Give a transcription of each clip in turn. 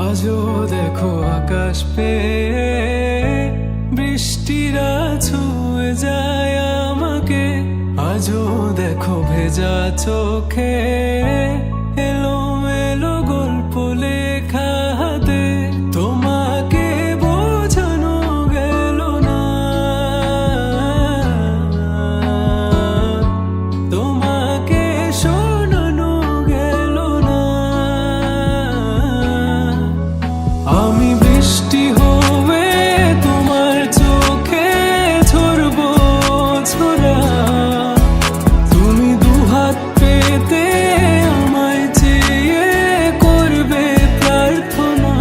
আজও দেখো আকাশ পেয়ে বৃষ্টিরা ছুঁয়ে যায় আমাকে। আজও দেখো ভেজা চোখে এলোমেলো গল্প লেখা হাতে। তোমাকে বোঝানো গেল না, তোমাকে শোনানো গেল না। আমি বৃষ্টি হয়ে তোমার চোখে ঝরবো ছোড়া। তুমি দুহাত পেতে আমায় চেয়ে করবে প্রার্থনা।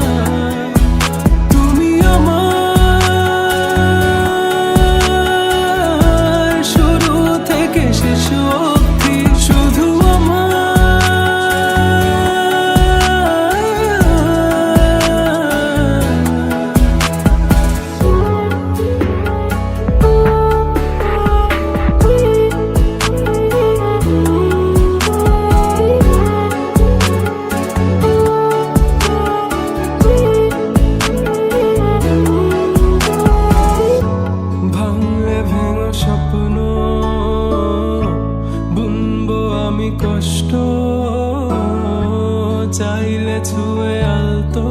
তুমি আমার শুরু থেকে শেষ অবধি, শুধু স্বপ্ন বুনবো আমি কষ্ট, চাইলে ছুঁয়ে আলতো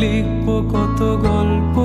লিখবো কত গল্প।